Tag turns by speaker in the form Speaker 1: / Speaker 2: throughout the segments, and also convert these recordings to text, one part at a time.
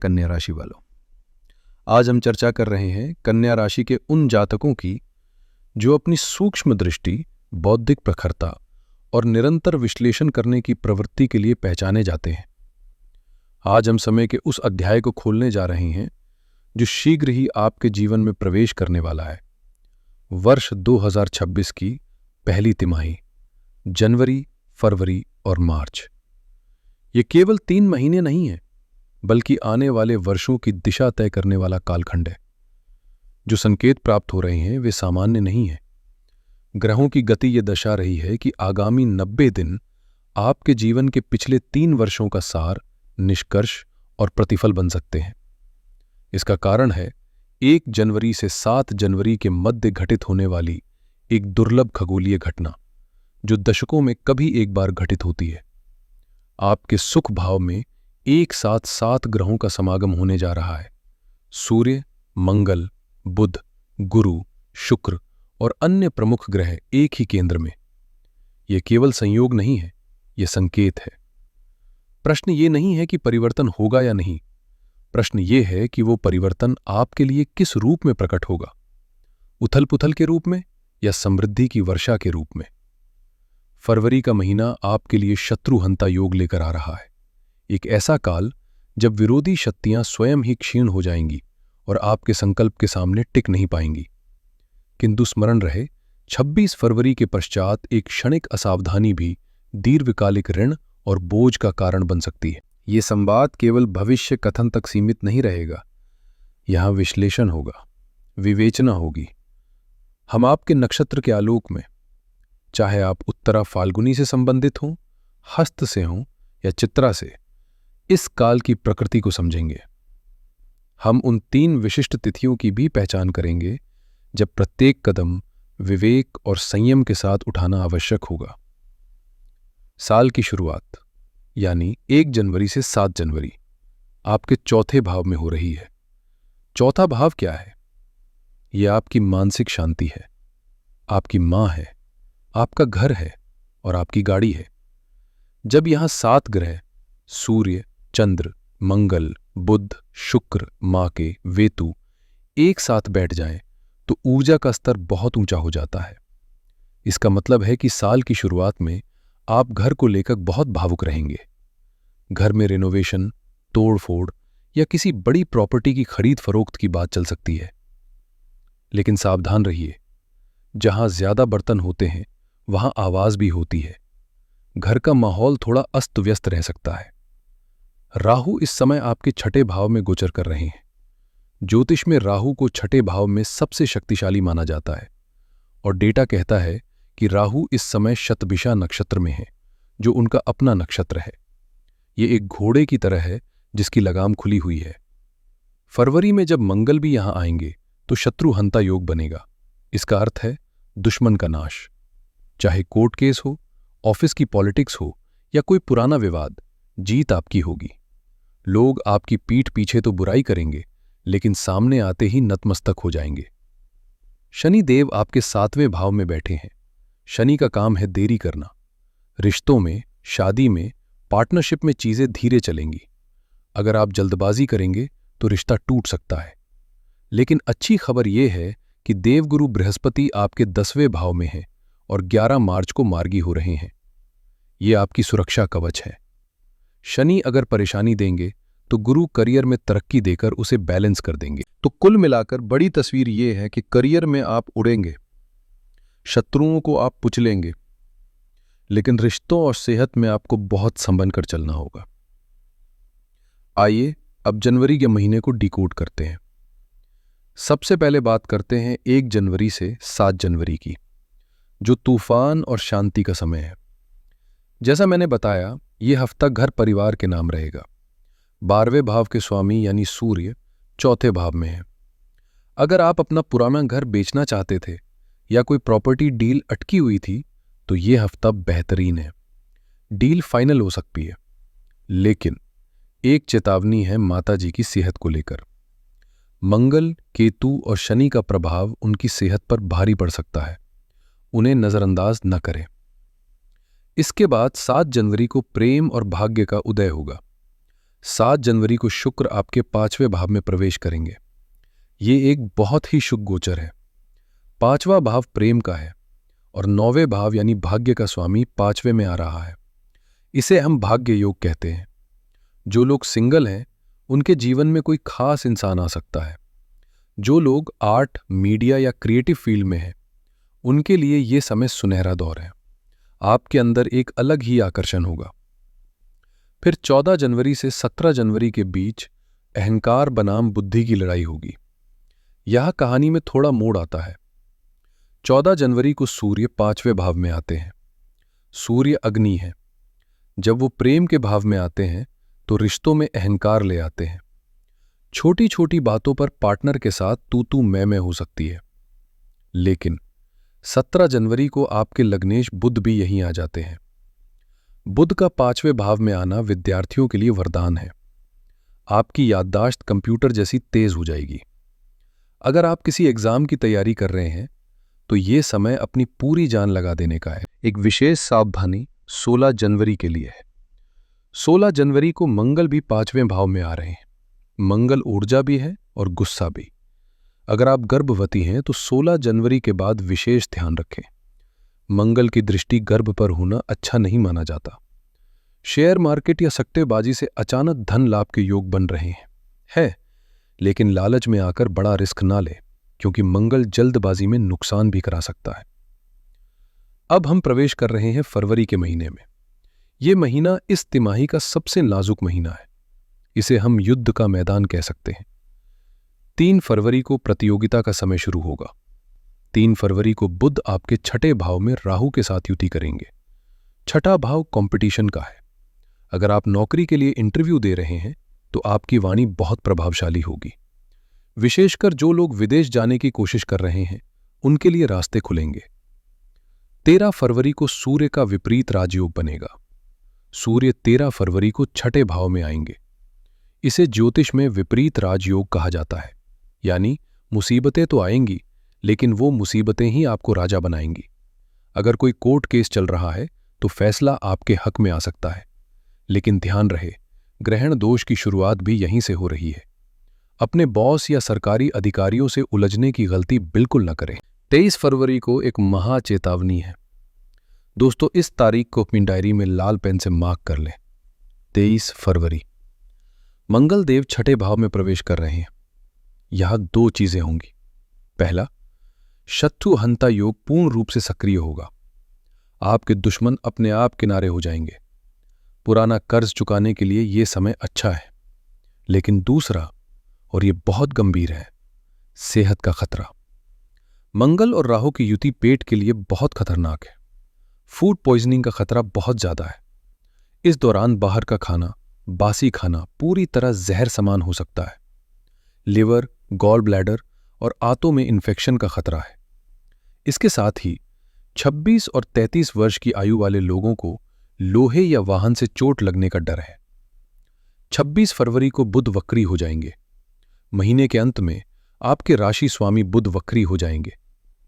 Speaker 1: कन्या राशि वालों, आज हम चर्चा कर रहे हैं कन्या राशि के उन जातकों की जो अपनी सूक्ष्म दृष्टि, बौद्धिक प्रखरता और निरंतर विश्लेषण करने की प्रवृत्ति के लिए पहचाने जाते हैं। आज हम समय के उस अध्याय को खोलने जा रहे हैं जो शीघ्र ही आपके जीवन में प्रवेश करने वाला है। वर्ष 2026 की पहली तिमाही, जनवरी, फरवरी और मार्च। ये केवल 3 महीने नहीं है, बल्कि आने वाले वर्षों की दिशा तय करने वाला कालखंड है। जो संकेत प्राप्त हो रहे हैं वे सामान्य नहीं है। ग्रहों की गति ये दर्शा रही है कि आगामी 90 दिन आपके जीवन के पिछले 3 वर्षों का सार, निष्कर्ष और प्रतिफल बन सकते हैं। इसका कारण है 1 जनवरी से 7 जनवरी के मध्य घटित होने वाली एक दुर्लभ खगोलीय घटना, जो दशकों में कभी एक बार घटित होती है। आपके सुख भाव में एक साथ 7 ग्रहों का समागम होने जा रहा है। सूर्य, मंगल, बुध, गुरु, शुक्र और अन्य प्रमुख ग्रह एक ही केंद्र में। यह केवल संयोग नहीं है, यह संकेत है। प्रश्न ये नहीं है कि परिवर्तन होगा या नहीं, प्रश्न ये है कि वो परिवर्तन आपके लिए किस रूप में प्रकट होगा, उथल पुथल के रूप में या समृद्धि की वर्षा के रूप में। फरवरी का महीना आपके लिए शत्रुहंता योग लेकर आ रहा है। एक ऐसा काल जब विरोधी शक्तियां स्वयं ही क्षीण हो जाएंगी और आपके संकल्प के सामने टिक नहीं पाएंगी। किंतु स्मरण रहे, 26 फरवरी के पश्चात एक क्षणिक असावधानी भी दीर्घकालिक ऋण और बोझ का कारण बन सकती है। ये संवाद केवल भविष्य कथन तक सीमित नहीं रहेगा। यहां विश्लेषण होगा, विवेचना होगी। हम आपके नक्षत्र के आलोक में, चाहे आप उत्तरा फाल्गुनी से संबंधित हों, हस्त से हों या चित्रा से, इस काल की प्रकृति को समझेंगे। हम उन 3 विशिष्ट तिथियों की भी पहचान करेंगे जब प्रत्येक कदम विवेक और संयम के साथ उठाना आवश्यक होगा। साल की शुरुआत यानी 1 जनवरी से 7 जनवरी आपके चौथे भाव में हो रही है। चौथा भाव क्या है? यह आपकी मानसिक शांति है, आपकी मां है, आपका घर है और आपकी गाड़ी है। जब यहां 7 ग्रह सूर्य, चंद्र, मंगल, बुध, शुक्र, माके, वेतु एक साथ बैठ जाएं तो ऊर्जा का स्तर बहुत ऊंचा हो जाता है। इसका मतलब है कि साल की शुरुआत में आप घर को लेकर बहुत भावुक रहेंगे। घर में रिनोवेशन, तोड़-फोड़ या किसी बड़ी प्रॉपर्टी की खरीद फरोख्त की बात चल सकती है। लेकिन सावधान रहिए, जहां ज्यादा बर्तन होते हैं वहां आवाज भी होती है। घर का माहौल थोड़ा अस्त व्यस्त रह सकता है। राहु इस समय आपके 6ठे भाव में गोचर कर रहे हैं। ज्योतिष में राहु को 6ठे भाव में सबसे शक्तिशाली माना जाता है और डेटा कहता है कि राहु इस समय शतभिषा नक्षत्र में है, जो उनका अपना नक्षत्र है। ये एक घोड़े की तरह है जिसकी लगाम खुली हुई है। फरवरी में जब मंगल भी यहां आएंगे तो शत्रुहंता योग बनेगा। इसका अर्थ है दुश्मन का नाश। चाहे कोर्ट केस हो, ऑफिस की पॉलिटिक्स हो या कोई पुराना विवाद, जीत आपकी होगी। लोग आपकी पीठ पीछे तो बुराई करेंगे, लेकिन सामने आते ही नतमस्तक हो जाएंगे। शनि देव आपके 7वें भाव में बैठे हैं। शनि का काम है देरी करना। रिश्तों में, शादी में, पार्टनरशिप में चीजें धीरे चलेंगी। अगर आप जल्दबाजी करेंगे तो रिश्ता टूट सकता है। लेकिन अच्छी खबर यह है कि देवगुरु बृहस्पति आपके 10वें भाव में है और 11 मार्च को मार्गी हो रहे हैं। ये आपकी सुरक्षा कवच है। शनि अगर परेशानी देंगे तो गुरु करियर में तरक्की देकर उसे बैलेंस कर देंगे। तो कुल मिलाकर बड़ी तस्वीर ये है कि करियर में आप उड़ेंगे, शत्रुओं को आप कुचलेंगे, लेकिन रिश्तों और सेहत में आपको बहुत संभल कर चलना होगा। आइए अब जनवरी के महीने को डिकोड करते हैं। सबसे पहले बात करते हैं 1 जनवरी से 7 जनवरी की, जो तूफान और शांति का समय है। जैसा मैंने बताया, यह हफ्ता घर परिवार के नाम रहेगा। 12वें भाव के स्वामी यानी सूर्य 4थे भाव में है। अगर आप अपना पुराना घर बेचना चाहते थे या कोई प्रॉपर्टी डील अटकी हुई थी तो यह हफ्ता बेहतरीन है। डील फाइनल हो सकती है। लेकिन एक चेतावनी है माता जी की सेहत को लेकर। मंगल, केतु और शनि का प्रभाव उनकी सेहत पर भारी पड़ सकता है। उन्हें नजरअंदाज न करें। इसके बाद 7 जनवरी को प्रेम और भाग्य का उदय होगा। 7 जनवरी को शुक्र आपके 5वें भाव में प्रवेश करेंगे। ये एक बहुत ही शुभ गोचर है। 5वां भाव प्रेम का है और 9वें भाव यानी भाग्य का स्वामी 5वें में आ रहा है। इसे हम भाग्य योग कहते हैं। जो लोग सिंगल हैं उनके जीवन में कोई खास इंसान आ सकता है। जो लोग आर्ट, मीडिया या क्रिएटिव फील्ड में हैं उनके लिए ये समय सुनहरा दौर है। आपके अंदर एक अलग ही आकर्षण होगा। फिर 14 जनवरी से 17 जनवरी के बीच अहंकार बनाम बुद्धि की लड़ाई होगी। यह कहानी में थोड़ा मोड़ आता है। 14 जनवरी को सूर्य 5वें भाव में आते हैं। सूर्य अग्नि है। जब वो प्रेम के भाव में आते हैं तो रिश्तों में अहंकार ले आते हैं। छोटी छोटी बातों पर पार्टनर के साथ तू तू मैं हो सकती है। लेकिन 17 जनवरी को आपके लग्नेश बुध भी यहीं आ जाते हैं। बुध का 5वें भाव में आना विद्यार्थियों के लिए वरदान है। आपकी याददाश्त कंप्यूटर जैसी तेज हो जाएगी। अगर आप किसी एग्जाम की तैयारी कर रहे हैं तो ये समय अपनी पूरी जान लगा देने का है। एक विशेष सावधानी 16 जनवरी के लिए है। 16 जनवरी को मंगल भी 5वें भाव में आ रहे हैं। मंगल ऊर्जा भी है और गुस्सा भी। अगर आप गर्भवती हैं तो 16 जनवरी के बाद विशेष ध्यान रखें। मंगल की दृष्टि गर्भ पर होना अच्छा नहीं माना जाता। शेयर मार्केट या सट्टेबाजी से अचानक धन लाभ के योग बन रहे हैं लेकिन लालच में आकर बड़ा रिस्क ना ले, क्योंकि मंगल जल्दबाजी में नुकसान भी करा सकता है। अब हम प्रवेश कर रहे हैं फरवरी के महीने में। यह महीना इस तिमाही का सबसे नाजुक महीना है। इसे हम युद्ध का मैदान कह सकते हैं। 3 फरवरी को प्रतियोगिता का समय शुरू होगा। 3 फरवरी को बुध आपके 6ठे भाव में राहु के साथ युति करेंगे। 6ठा भाव कंपटीशन का है। अगर आप नौकरी के लिए इंटरव्यू दे रहे हैं तो आपकी वाणी बहुत प्रभावशाली होगी। विशेषकर जो लोग विदेश जाने की कोशिश कर रहे हैं उनके लिए रास्ते खुलेंगे। 13 फरवरी को सूर्य का विपरीत राजयोग बनेगा। सूर्य 13 फरवरी को 6ठे भाव में आएंगे। इसे ज्योतिष में विपरीत राजयोग कहा जाता है। यानी मुसीबतें तो आएंगी लेकिन वो मुसीबतें ही आपको राजा बनाएंगी। अगर कोई कोर्ट केस चल रहा है तो फैसला आपके हक में आ सकता है। लेकिन ध्यान रहे, ग्रहण दोष की शुरुआत भी यहीं से हो रही है। अपने बॉस या सरकारी अधिकारियों से उलझने की गलती बिल्कुल न करें। 23 फरवरी को एक महाचेतावनी है। दोस्तों, इस तारीख को अपनी डायरी में लाल पेन से मार्क कर लें। 23 फरवरी मंगल देव 6ठे भाव में प्रवेश कर रहे हैं। यहां 2 चीजें होंगी। पहला, शत्रु हंता योग पूर्ण रूप से सक्रिय होगा। आपके दुश्मन अपने आप किनारे हो जाएंगे। पुराना कर्ज चुकाने के लिए यह समय अच्छा है। लेकिन दूसरा, और यह बहुत गंभीर है, सेहत का खतरा। मंगल और राहु की युति पेट के लिए बहुत खतरनाक है। फूड पॉइजनिंग का खतरा बहुत ज्यादा है। इस दौरान बाहर का खाना, बासी खाना पूरी तरह जहर समान हो सकता है। लिवर, गॉल ब्लैडर और आंतों में इन्फेक्शन का खतरा है। इसके साथ ही 26 और 33 वर्ष की आयु वाले लोगों को लोहे या वाहन से चोट लगने का डर है। 26 फरवरी को बुध वक्री हो जाएंगे। महीने के अंत में आपके राशि स्वामी बुध वक्री हो जाएंगे,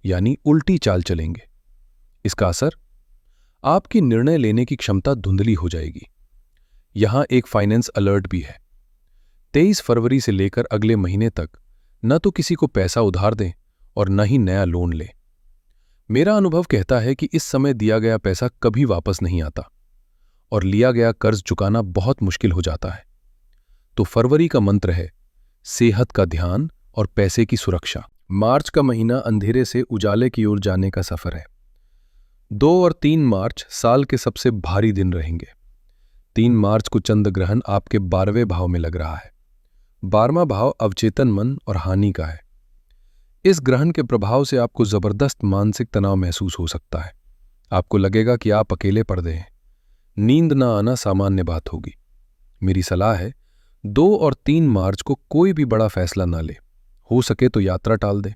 Speaker 1: यानी उल्टी चाल चलेंगे। इसका असर, आपकी निर्णय लेने की क्षमता धुंधली हो जाएगी। यहां एक फाइनेंस अलर्ट भी है। 23 फरवरी से लेकर अगले महीने तक न तो किसी को पैसा उधार दें और न ही नया लोन लें। मेरा अनुभव कहता है कि इस समय दिया गया पैसा कभी वापस नहीं आता और लिया गया कर्ज चुकाना बहुत मुश्किल हो जाता है। तो फरवरी का मंत्र है सेहत का ध्यान और पैसे की सुरक्षा। मार्च का महीना अंधेरे से उजाले की ओर जाने का सफर है। 2 और 3 मार्च साल के सबसे भारी दिन रहेंगे। 3 मार्च को चंद्र ग्रहण आपके 12वें भाव में लग रहा है। 12वां भाव अवचेतन मन और हानि का है। इस ग्रहण के प्रभाव से आपको जबरदस्त मानसिक तनाव महसूस हो सकता है। आपको लगेगा कि आप अकेले पड़ गए हैं। नींद ना आना सामान्य बात होगी। मेरी सलाह है 2 और 3 मार्च को कोई भी बड़ा फैसला ना ले। हो सके तो यात्रा टाल दे।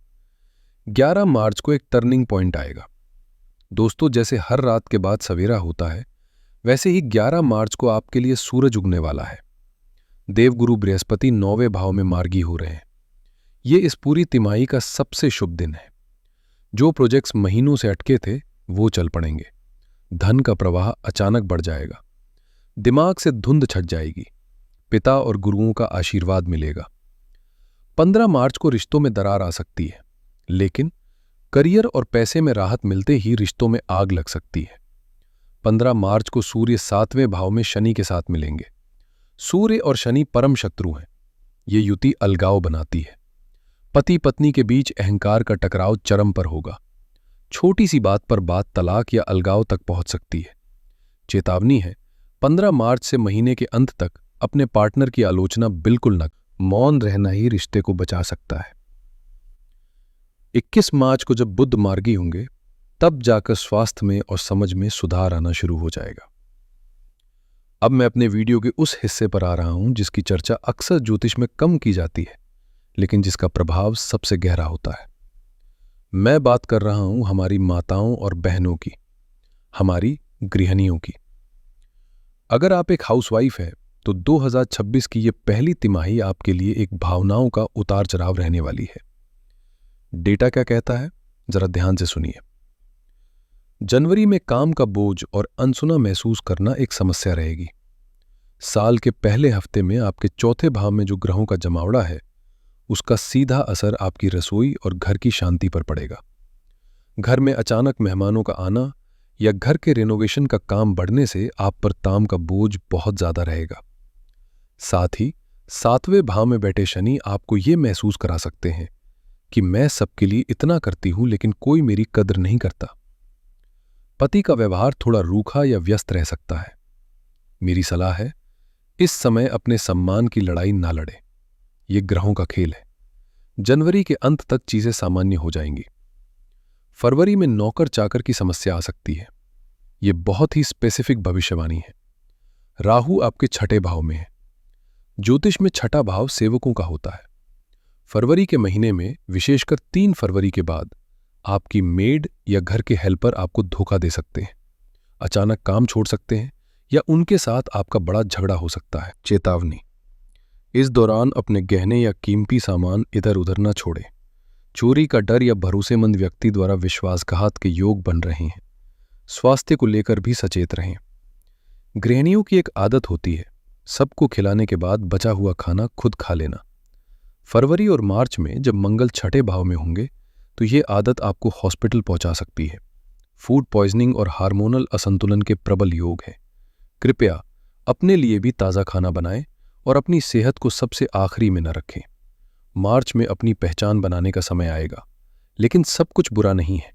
Speaker 1: 11 मार्च को एक टर्निंग पॉइंट आएगा। दोस्तों, जैसे हर रात के बाद सवेरा होता है, वैसे ही 11 मार्च को आपके लिए सूरज उगने वाला है। देवगुरु बृहस्पति 9वें भाव में मार्गी हो रहे हैं। ये इस पूरी तिमाही का सबसे शुभ दिन है। जो प्रोजेक्ट्स महीनों से अटके थे वो चल पड़ेंगे। धन का प्रवाह अचानक बढ़ जाएगा। दिमाग से धुंध छट जाएगी। पिता और गुरुओं का आशीर्वाद मिलेगा। 15 मार्च को रिश्तों में दरार आ सकती है, लेकिन करियर और पैसे में राहत मिलते ही रिश्तों में आग लग सकती है। 15 मार्च को सूर्य 7वें भाव में शनि के साथ मिलेंगे। सूर्य और शनि परम शत्रु हैं। ये युति अलगाव बनाती है। पति पत्नी के बीच अहंकार का टकराव चरम पर होगा। छोटी सी बात पर बात तलाक या अलगाव तक पहुंच सकती है। चेतावनी है, 15 मार्च से महीने के अंत तक अपने पार्टनर की आलोचना बिल्कुल न। मौन रहना ही रिश्ते को बचा सकता है। 21 मार्च को जब बुध मार्गी होंगे, तब जाकर स्वास्थ्य में और समझ में सुधार आना शुरू हो जाएगा। अब मैं अपने वीडियो के उस हिस्से पर आ रहा हूं जिसकी चर्चा अक्सर ज्योतिष में कम की जाती है, लेकिन जिसका प्रभाव सबसे गहरा होता है। मैं बात कर रहा हूं हमारी माताओं और बहनों की, हमारी गृहिणियों की। अगर आप एक हाउसवाइफ है तो 2026 की ये पहली तिमाही आपके लिए एक भावनाओं का उतार चढ़ाव रहने वाली है। डेटा क्या कहता है, जरा ध्यान से सुनिए। जनवरी में काम का बोझ और अनसुना महसूस करना एक समस्या रहेगी। साल के पहले हफ्ते में आपके चौथे भाव में जो ग्रहों का जमावड़ा है, उसका सीधा असर आपकी रसोई और घर की शांति पर पड़ेगा। घर में अचानक मेहमानों का आना या घर के रेनोवेशन का काम बढ़ने से आप पर काम का बोझ बहुत ज्यादा रहेगा। साथ ही 7वें भाव में बैठे शनि आपको ये महसूस करा सकते हैं कि मैं सबके लिए इतना करती हूं लेकिन कोई मेरी कद्र नहीं करता। पति का व्यवहार थोड़ा रूखा या व्यस्त रह सकता है। मेरी सलाह है, इस समय अपने सम्मान की लड़ाई ना लड़े। ये ग्रहों का खेल है। जनवरी के अंत तक चीजें सामान्य हो जाएंगी। फरवरी में नौकर चाकर की समस्या आ सकती है। यह बहुत ही स्पेसिफिक भविष्यवाणी है। राहु आपके छठे भाव में है। ज्योतिष में छठा भाव सेवकों का होता है। फरवरी के महीने में, विशेषकर 3 फरवरी के बाद, आपकी मेड या घर के हेल्पर आपको धोखा दे सकते हैं, अचानक काम छोड़ सकते हैं या उनके साथ आपका बड़ा झगड़ा हो सकता है। चेतावनी, इस दौरान अपने गहने या कीमती सामान इधर उधर न छोड़ें। चोरी का डर या भरोसेमंद व्यक्ति द्वारा विश्वासघात के योग बन रहे हैं। स्वास्थ्य को लेकर भी सचेत रहें। गृहिणियों की एक आदत होती है, सबको खिलाने के बाद बचा हुआ खाना खुद खा लेना। फरवरी और मार्च में जब मंगल छठे भाव में होंगे तो ये आदत आपको हॉस्पिटल पहुंचा सकती है। फूड पॉइजनिंग और हार्मोनल असंतुलन के प्रबल योग हैं। कृपया अपने लिए भी ताज़ा खाना बनाएं और अपनी सेहत को सबसे आखिरी में न रखें। मार्च में अपनी पहचान बनाने का समय आएगा, लेकिन सब कुछ बुरा नहीं है।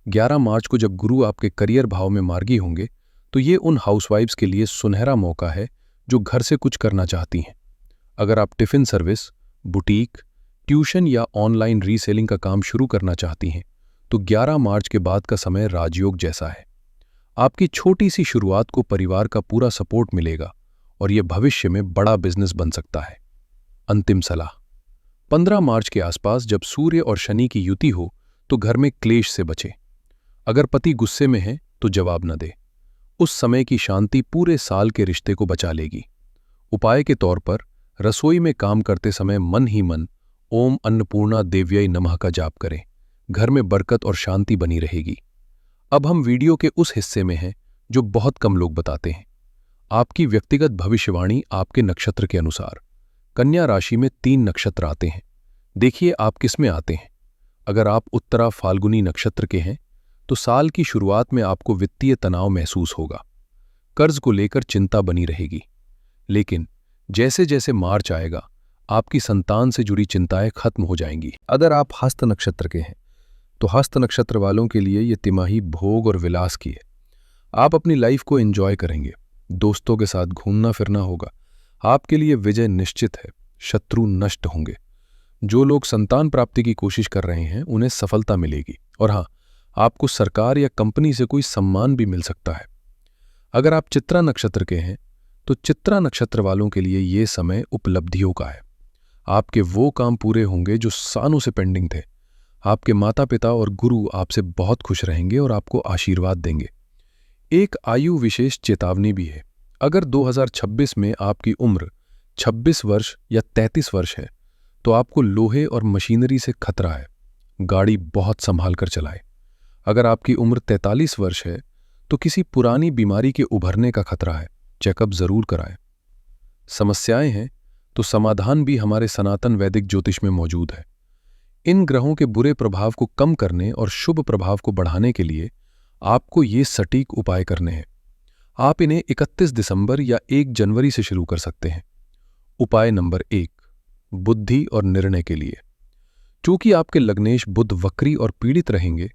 Speaker 1: 11 मार्च को जब गुरु आपके करियर भाव में मार्गी होंगे तो ये उन हाउसवाइफ्स के लिए सुनहरा मौका है जो घर से कुछ करना चाहती हैं। अगर आप टिफिन सर्विस, बुटीक, ट्यूशन या ऑनलाइन रीसेलिंग का काम शुरू करना चाहती हैं तो 11 मार्च के बाद का समय राजयोग जैसा है। आपकी छोटी सी शुरुआत को परिवार का पूरा सपोर्ट मिलेगा और यह भविष्य में बड़ा बिजनेस बन सकता है। अंतिम सलाह, 15 मार्च के आसपास जब सूर्य और शनि की युति हो तो घर में क्लेश से बचें। अगर पति गुस्से में है तो जवाब न दे। उस समय की शांति पूरे साल के रिश्ते को बचा लेगी। उपाय के तौर पर रसोई में काम करते समय मन ही मन ओम अन्नपूर्णा देव्यै नमः का जाप करें। घर में बरकत और शांति बनी रहेगी। अब हम वीडियो के उस हिस्से में हैं जो बहुत कम लोग बताते हैं। आपकी व्यक्तिगत भविष्यवाणी आपके नक्षत्र के अनुसार। कन्या राशि में 3 नक्षत्र आते हैं। देखिए आप किस में आते हैं। अगर आप उत्तरा फाल्गुनी नक्षत्र के हैं तो साल की शुरुआत में आपको वित्तीय तनाव महसूस होगा। कर्ज को लेकर चिंता बनी रहेगी, लेकिन जैसे जैसे मार्च आएगा आपकी संतान से जुड़ी चिंताएं खत्म हो जाएंगी। अगर आप हस्त नक्षत्र के हैं तो हस्त नक्षत्र वालों के लिए ये तिमाही भोग और विलास की है। आप अपनी लाइफ को एंजॉय करेंगे, दोस्तों के साथ घूमना फिरना होगा। आपके लिए विजय निश्चित है, शत्रु नष्ट होंगे। जो लोग संतान प्राप्ति की कोशिश कर रहे हैं उन्हें सफलता मिलेगी और हाँ, आपको सरकार या कंपनी से कोई सम्मान भी मिल सकता है। अगर आप चित्रा नक्षत्र के हैं तो चित्रा नक्षत्र वालों के लिए ये समय उपलब्धियों का है। आपके वो काम पूरे होंगे जो सालों से पेंडिंग थे। आपके माता पिता और गुरु आपसे बहुत खुश रहेंगे और आपको आशीर्वाद देंगे। एक आयु विशेष चेतावनी भी है। अगर 2026 में आपकी उम्र 26 वर्ष या 33 वर्ष है तो आपको लोहे और मशीनरी से खतरा है। गाड़ी बहुत संभाल कर चलाएं। अगर आपकी उम्र 43 वर्ष है तो किसी पुरानी बीमारी के उभरने का खतरा है। चेकअप जरूर कराएं। समस्याएं हैं तो समाधान भी हमारे सनातन वैदिक ज्योतिष में मौजूद है। इन ग्रहों के बुरे प्रभाव को कम करने और शुभ प्रभाव को बढ़ाने के लिए आपको ये सटीक उपाय करने हैं। आप इन्हें 31 दिसंबर या 1 जनवरी से शुरू कर सकते हैं। उपाय नंबर 1, बुद्धि और निर्णय के लिए। चूंकि आपके लग्नेश बुध वक्री और पीड़ित रहेंगे,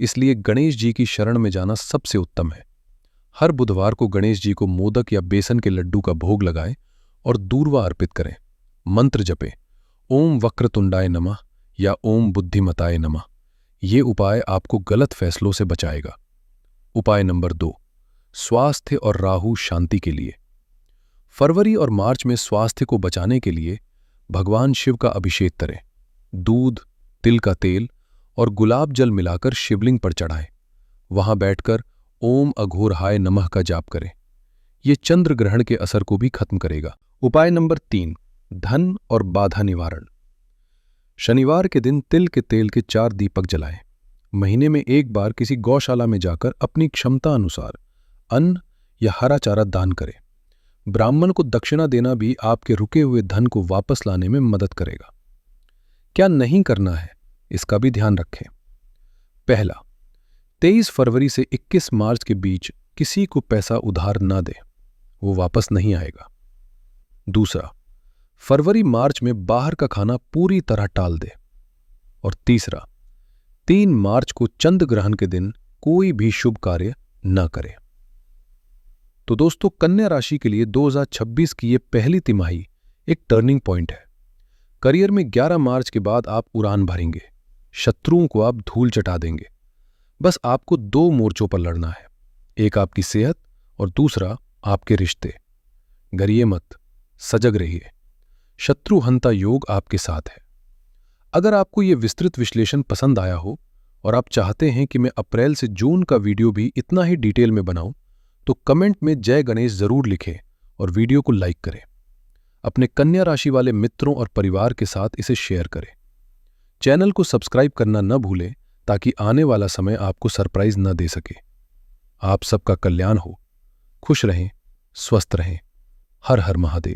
Speaker 1: इसलिए गणेश जी की शरण में जाना सबसे उत्तम है। हर बुधवार को गणेश जी को मोदक या बेसन के लड्डू का भोग लगाएं और दूर्वा अर्पित करें। मंत्र जपें, ओम वक्रतुंडाय नमः या ओम बुद्धिमताय नमः। ये उपाय आपको गलत फैसलों से बचाएगा। उपाय नंबर 2, स्वास्थ्य और राहु शांति के लिए। फरवरी और मार्च में स्वास्थ्य को बचाने के लिए भगवान शिव का अभिषेक करें। दूध, तिल का तेल और गुलाब जल मिलाकर शिवलिंग पर चढ़ाएं। वहां बैठकर ओम अघोरहाय नमः का जाप करें। ये चंद्र ग्रहण के असर को भी खत्म करेगा। उपाय नंबर 3, धन और बाधा निवारण। शनिवार के दिन तिल के तेल के 4 दीपक जलाएं। महीने में एक बार किसी गौशाला में जाकर अपनी क्षमता अनुसार अन्न या हरा चारा दान करें। ब्राह्मण को दक्षिणा देना भी आपके रुके हुए धन को वापस लाने में मदद करेगा। क्या नहीं करना है, इसका भी ध्यान रखें। पहला, 23 फरवरी से 21 मार्च के बीच किसी को पैसा उधार ना दें, वो वापस नहीं आएगा। दूसरा, फरवरी मार्च में बाहर का खाना पूरी तरह टाल दें। और तीसरा, 3 मार्च को चंद्र ग्रहण के दिन कोई भी शुभ कार्य न करें। तो दोस्तों, कन्या राशि के लिए 2026 की ये पहली तिमाही एक टर्निंग पॉइंट है। करियर में 11 मार्च के बाद आप उड़ान भरेंगे, शत्रुओं को आप धूल चटा देंगे। बस आपको 2 मोर्चों पर लड़ना है, एक आपकी सेहत और दूसरा आपके रिश्ते। डरिए मत, सजग रहिए। शत्रु हंता योग आपके साथ है। अगर आपको ये विस्तृत विश्लेषण पसंद आया हो और आप चाहते हैं कि मैं अप्रैल से जून का वीडियो भी इतना ही डिटेल में बनाऊं, तो कमेंट में जय गणेश जरूर लिखें और वीडियो को लाइक करें। अपने कन्या राशि वाले मित्रों और परिवार के साथ इसे शेयर करें। चैनल को सब्सक्राइब करना न भूलें ताकि आने वाला समय आपको सरप्राइज न दे सके। आप सबका कल्याण हो, खुश रहें, स्वस्थ रहें। हर हर महादेव।